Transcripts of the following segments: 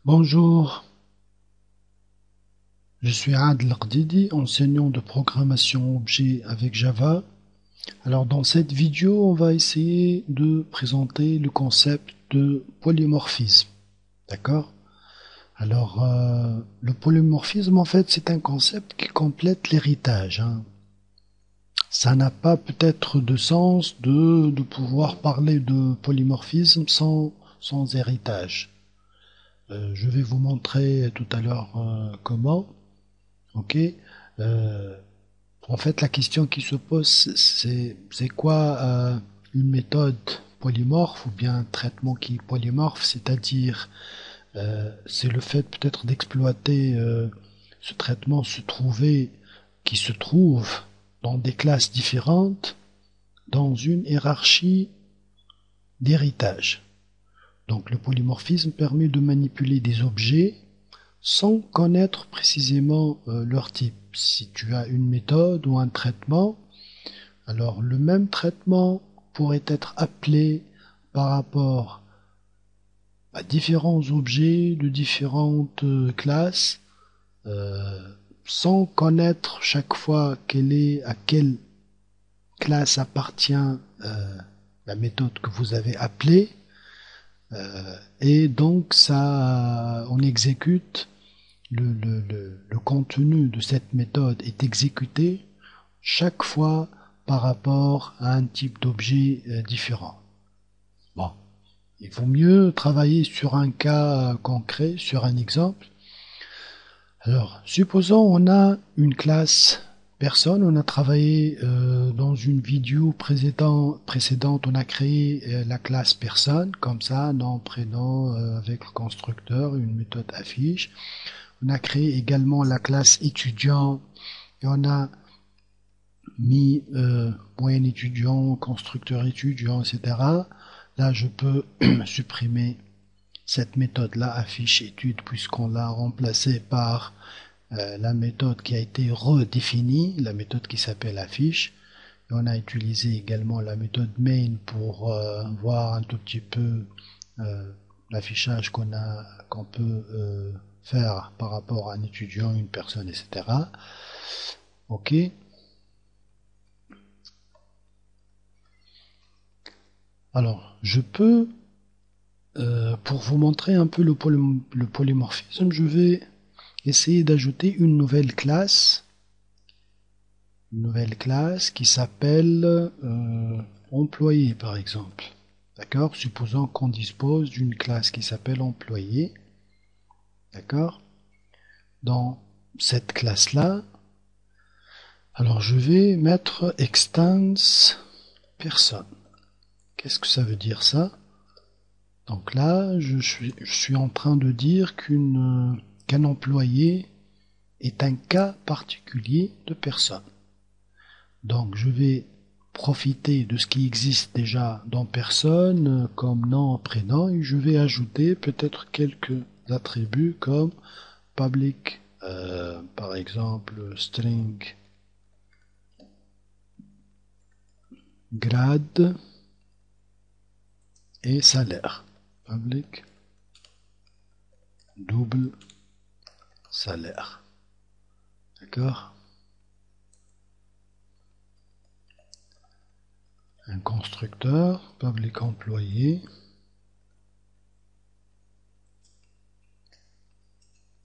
Bonjour, je suis Adel Qdidi, enseignant de programmation objet avec Java. Alors dans cette vidéo, on va essayer de présenter le concept de polymorphisme. D'accord? Alors le polymorphisme en fait c'est un concept qui complète l'héritage, hein. Ça n'a pas peut-être de sens de pouvoir parler de polymorphisme sans héritage. Je vais vous montrer tout à l'heure comment. Ok. Euh, En fait, la question qui se pose, c'est quoi une méthode polymorphe ou bien un traitement qui est polymorphe, c'est-à-dire c'est le fait peut-être d'exploiter ce traitement qui se trouve dans des classes différentes dans une hiérarchie d'héritage. Donc le polymorphisme permet de manipuler des objets sans connaître précisément leur type. Si tu as une méthode ou un traitement, alors le même traitement pourrait être appelé par rapport à différents objets de différentes classes, euh, sans connaître chaque fois à quelle classe appartient la méthode que vous avez appelée. Et donc ça, on exécute le contenu de cette méthode est exécuté chaque fois par rapport à un type d'objet différent. Bon, il vaut mieux travailler sur un cas concret, sur un exemple. Alors, supposons on a une classe personne, on a travaillé dans une vidéo précédente, on a créé la classe personne, comme ça, nom, prénom, avec le constructeur, une méthode affiche. On a créé également la classe étudiant et on a mis moyenne étudiant, constructeur étudiant, etc. Là, je peux supprimer cette méthode-là, affiche étude, puisqu'on l'a remplacée par la méthode qui a été redéfinie, la méthode qui s'appelle affiche. Et on a utilisé également la méthode main pour voir un tout petit peu l'affichage qu'on peut faire par rapport à un étudiant, une personne, etc. Ok. Alors, je peux, pour vous montrer un peu le polymorphisme, je vais essayer d'ajouter une nouvelle classe qui s'appelle employé, par exemple. D'accord? Supposons qu'on dispose d'une classe qui s'appelle employé. D'accord? Dans cette classe-là, alors je vais mettre extends personne. Qu'est-ce que ça veut dire ça? Donc là, je suis en train de dire qu'un employé est un cas particulier de personne. Donc je vais profiter de ce qui existe déjà dans personne, comme nom, prénom, et je vais ajouter peut-être quelques attributs comme public, par exemple string, grade et salaire. Public, double, salaire. D'accord? Un constructeur, public employé,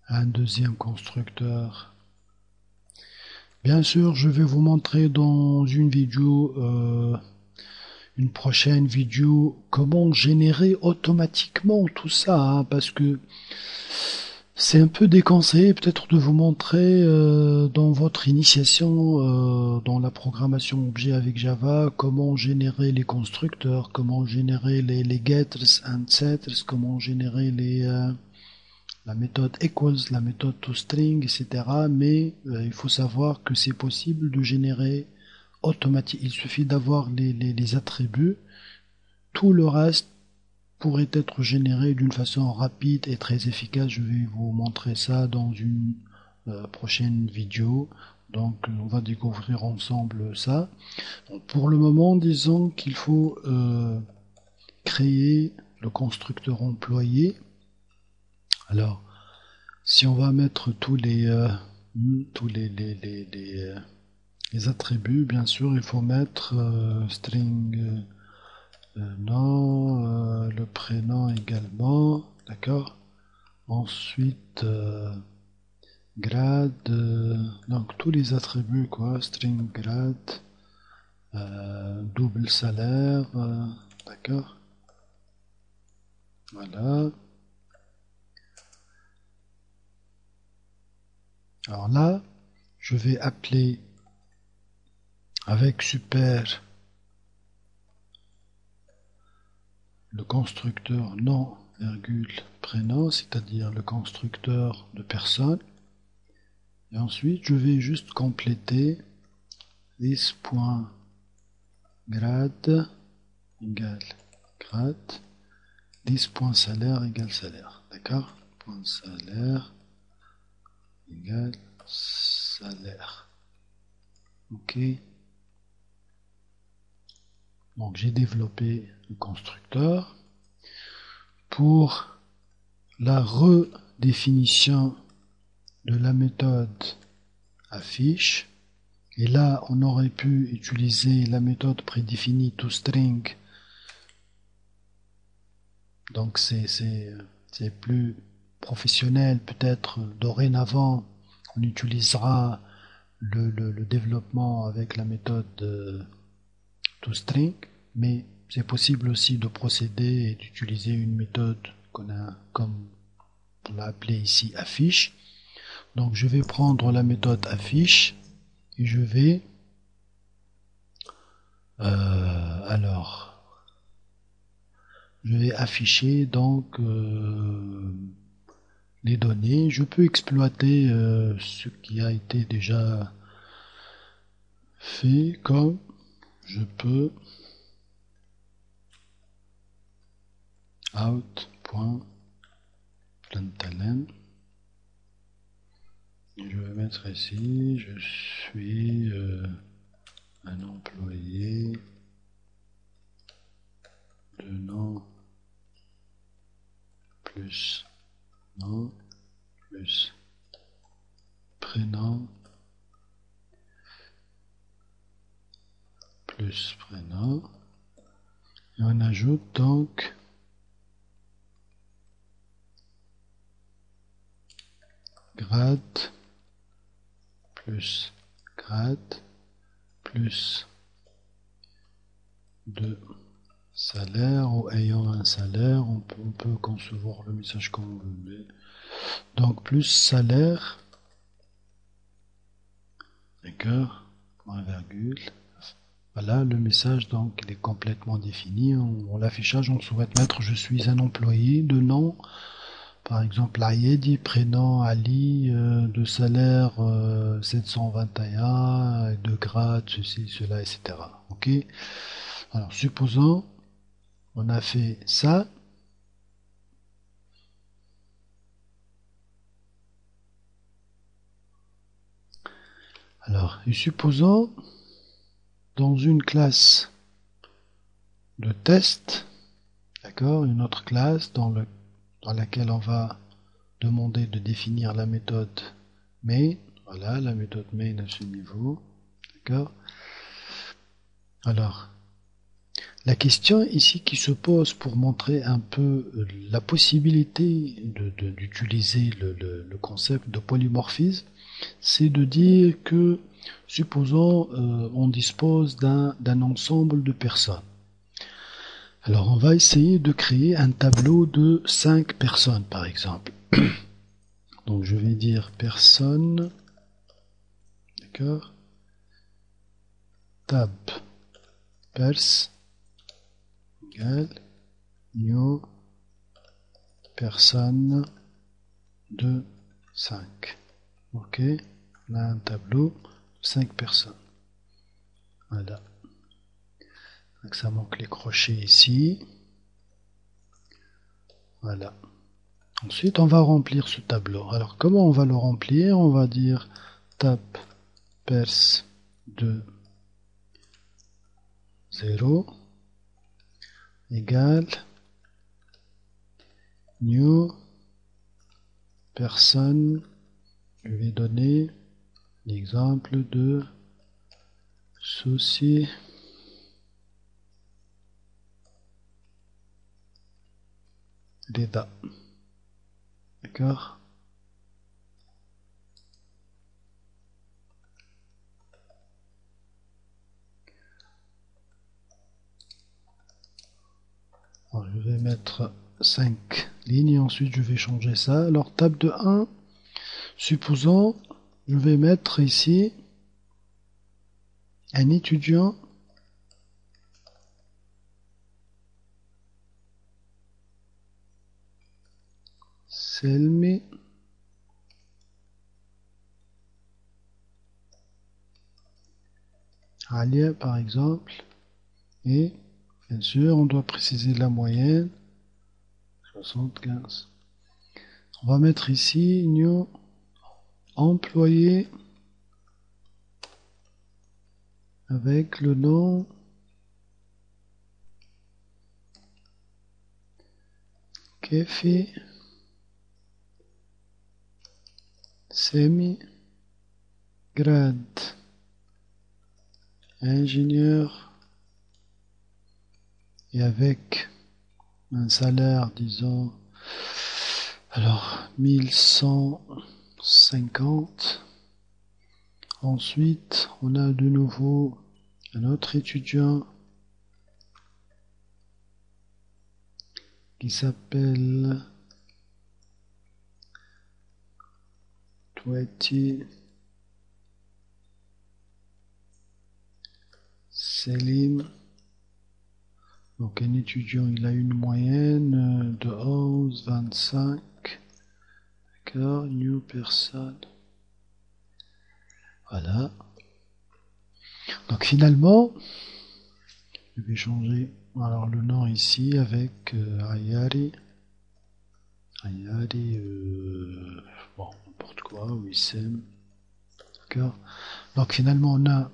un deuxième constructeur. Bien sûr, je vais vous montrer dans une prochaine vidéo, comment générer automatiquement tout ça, hein, parce que c'est un peu déconseillé peut-être de vous montrer dans votre initiation dans la programmation objet avec Java comment générer les constructeurs, comment générer les getters and setters, comment générer la méthode equals, la méthode toString, etc. Mais il faut savoir que c'est possible de générer automatique. Il suffit d'avoir les attributs. Tout le reste pourrait être généré d'une façon rapide et très efficace. Je vais vous montrer ça dans une prochaine vidéo. Donc on va découvrir ensemble ça. Donc, pour le moment, disons qu'il faut créer le constructeur employé. Alors, si on va mettre tous les attributs, bien sûr, il faut mettre string nom, le prénom également, d'accord. Ensuite, grade, donc tous les attributs, quoi, string grade, double salaire, d'accord. Voilà. Alors là, je vais appeler avec super le constructeur nom, virgule, prénom, c'est-à-dire le constructeur de personne. Et ensuite, je vais juste compléter this.grade égale grade, this.salaire égale salaire. D'accord? Point salaire égale salaire. Ok. Donc j'ai développé le constructeur. Pour la redéfinition de la méthode affiche, et là on aurait pu utiliser la méthode prédéfinie toString. Donc c'est plus professionnel, peut-être dorénavant on utilisera le développement avec la méthode toString, mais c'est possible aussi de procéder et d'utiliser une méthode qu'on a, comme on l'a appelée ici, affiche. Donc je vais prendre la méthode affiche et je vais je vais afficher donc les données. Je peux exploiter ce qui a été déjà fait, comme je peux out.println. Je vais mettre ici, je suis un employé de nom plus nom plus prénom plus prénom. Et on ajoute donc grade plus grade plus de salaire, ou ayant un salaire, on peut concevoir le message comme vous voulez. Donc plus salaire, d'accord, point virgule. Voilà, le message donc il est complètement défini. L'affichage, on souhaite mettre je suis un employé de nom, par exemple Ayedi, prénom Ali, de salaire 721, de grade ceci, cela, etc. Ok. Alors supposons on a fait ça. Alors, et supposons dans une classe de test, d'accord, une autre classe dans laquelle on va demander de définir la méthode main. Voilà, la méthode main à ce niveau, d'accord. Alors, la question ici qui se pose pour montrer un peu la possibilité d'utiliser le concept de polymorphisme, c'est de dire que, supposons, on dispose d'un ensemble de personnes. Alors on va essayer de créer un tableau de 5 personnes par exemple. Donc je vais dire personne, d'accord, tab pers égale new personne de 5. Ok, on a un tableau de 5 personnes. Voilà. Donc ça manque les crochets ici. Voilà. Ensuite, on va remplir ce tableau. Alors, comment on va le remplir? On va dire tab pers de 0 égale new personne. Je vais donner l'exemple de souci d'état. D'accord? Alors, je vais mettre 5 lignes et ensuite je vais changer ça. Alors table de 1, supposons, je vais mettre ici un étudiant Selmi Alia par exemple, et bien sûr on doit préciser la moyenne, 75. On va mettre ici new employé avec le nom Kefi Semi Grade ingénieur et avec un salaire disons alors 1150. Ensuite on a de nouveau un autre étudiant qui s'appelle Touati Selim. Donc un étudiant, il a une moyenne de 11, 25. D'accord, new person. Voilà. Donc finalement, je vais changer alors le nom ici avec Ayari. Ayari, bon, n'importe quoi, Wissem. D'accord. Donc finalement, on a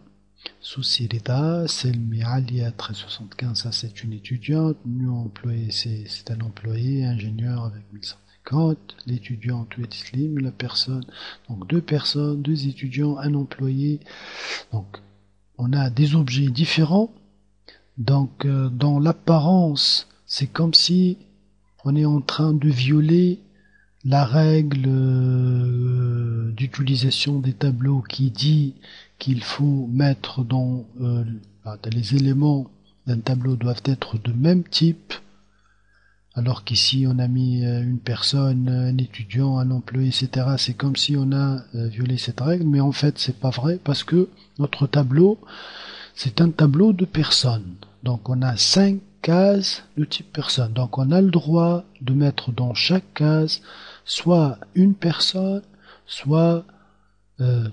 Souci Rida, Selmi Alia 1375, ça c'est une étudiante, new employé, c'est un employé, ingénieur avec 1150, l'étudiant Touet Slim, la personne, donc deux personnes, deux étudiants, un employé, donc on a des objets différents, donc dans l'apparence, c'est comme si on est en train de violer la règle d'utilisation des tableaux qui dit qu'il faut mettre dans les éléments d'un tableau doivent être de même type, alors qu'ici on a mis une personne, un étudiant, un employé, etc. C'est comme si on a violé cette règle, mais en fait c'est pas vrai parce que notre tableau c'est un tableau de personnes. Donc on a 5 cases de type personne. Donc on a le droit de mettre dans chaque case soit une personne, soit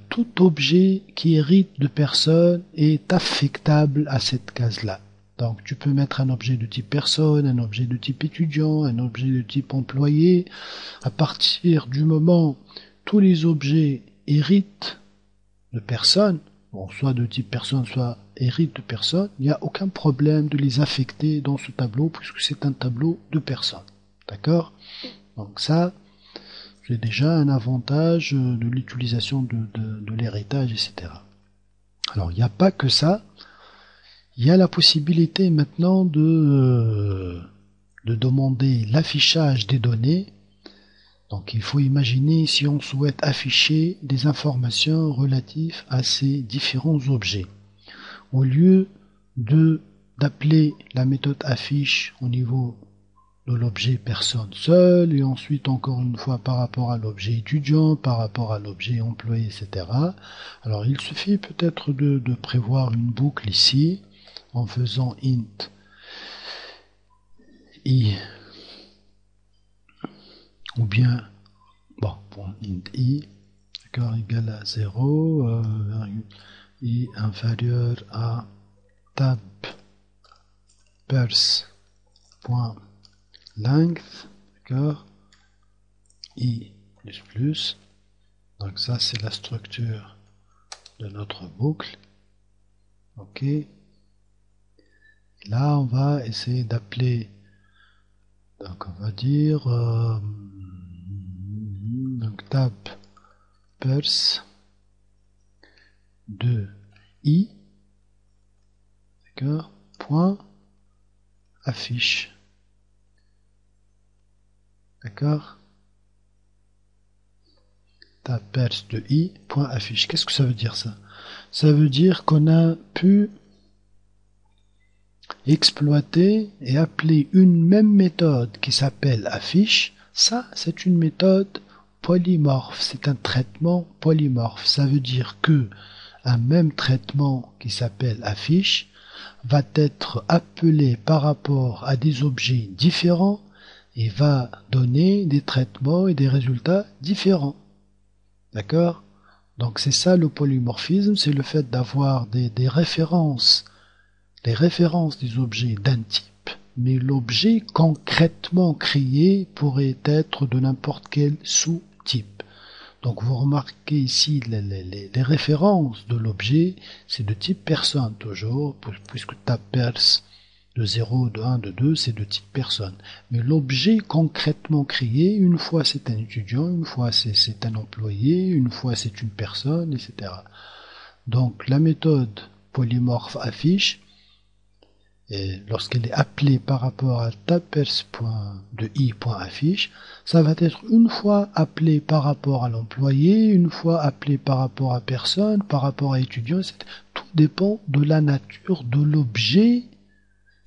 tout objet qui hérite de personne est affectable à cette case-là. Donc tu peux mettre un objet de type personne, un objet de type étudiant, un objet de type employé. À partir du moment où tous les objets héritent de personne, bon, soit de type personne, soit hérite de personne, il n'y a aucun problème de les affecter dans ce tableau puisque c'est un tableau de personnes. D'accord? Donc ça, c'est déjà un avantage de l'utilisation de l'héritage, etc. Alors il n'y a pas que ça, il y a la possibilité maintenant de demander l'affichage des données. Donc il faut imaginer si on souhaite afficher des informations relatives à ces différents objets. Au lieu d'appeler la méthode affiche au niveau de l'objet personne seule et ensuite encore une fois par rapport à l'objet étudiant, par rapport à l'objet employé, etc. Alors il suffit peut-être de prévoir une boucle ici en faisant int i ou bien bon, pour int i d'accord, égal à 0 i inférieur à tab pers.length, d'accord, i plus plus. Donc ça c'est la structure de notre boucle. Ok. Et là on va essayer d'appeler, donc on va dire Donc tab pers de i, d'accord, point affiche, d'accord, tab pers de i, point affiche. Qu'est-ce que ça veut dire ça? Ça veut dire qu'on a pu exploiter et appeler une même méthode qui s'appelle affiche. Ça, c'est une méthode polymorphe, c'est un traitement polymorphe. Ça veut dire que un même traitement qui s'appelle affiche va être appelé par rapport à des objets différents et va donner des traitements et des résultats différents. D'accord? Donc c'est ça le polymorphisme, c'est le fait d'avoir des références, les références des objets d'un type, mais l'objet concrètement créé pourrait être de n'importe quel sous-type. Donc vous remarquez ici les références de l'objet, c'est de type personne toujours, puisque tab pers de 0, de 1, de 2, c'est de type personne. Mais l'objet concrètement créé, une fois c'est un étudiant, une fois c'est un employé, une fois c'est une personne, etc. Donc la méthode polymorphe affiche, et lorsqu'elle est appelée par rapport à tabpers.i.affiche, ça va être une fois appelé par rapport à l'employé, une fois appelé par rapport à personne, par rapport à étudiant, etc. Tout dépend de la nature de l'objet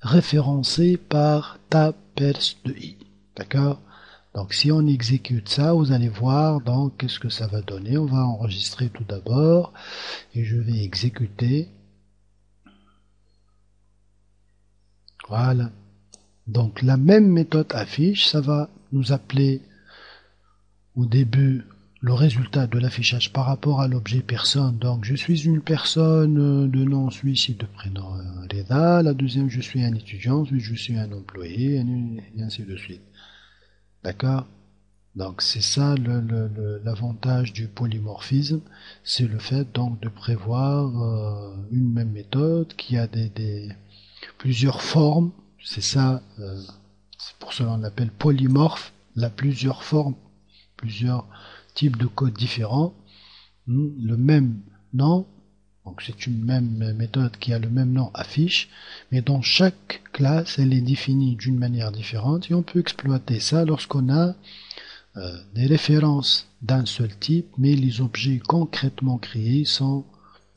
référencé par tabpers.i. D'accord? Donc si on exécute ça, vous allez voir donc qu'est-ce que ça va donner. On va enregistrer tout d'abord et je vais exécuter. Voilà. Donc la même méthode affiche, ça va nous appeler au début le résultat de l'affichage par rapport à l'objet personne. Donc je suis une personne de nom suicide de prénom Reda. La deuxième, je suis un étudiant, ensuite je suis un employé, et ainsi de suite. D'accord? Donc c'est ça l'avantage du polymorphisme, c'est le fait donc de prévoir une même méthode qui a plusieurs formes. C'est ça, c'est pour cela qu'on l'appelle polymorphe, la plusieurs formes, plusieurs types de codes différents, le même nom, donc c'est une même méthode qui a le même nom affiche, mais dans chaque classe elle est définie d'une manière différente et on peut exploiter ça lorsqu'on a des références d'un seul type, mais les objets concrètement créés sont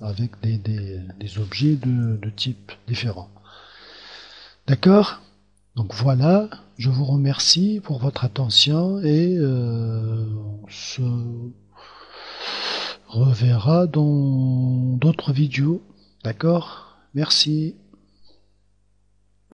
avec des objets de type différent. D'accord? Donc voilà, je vous remercie pour votre attention et on se reverra dans d'autres vidéos. D'accord? Merci.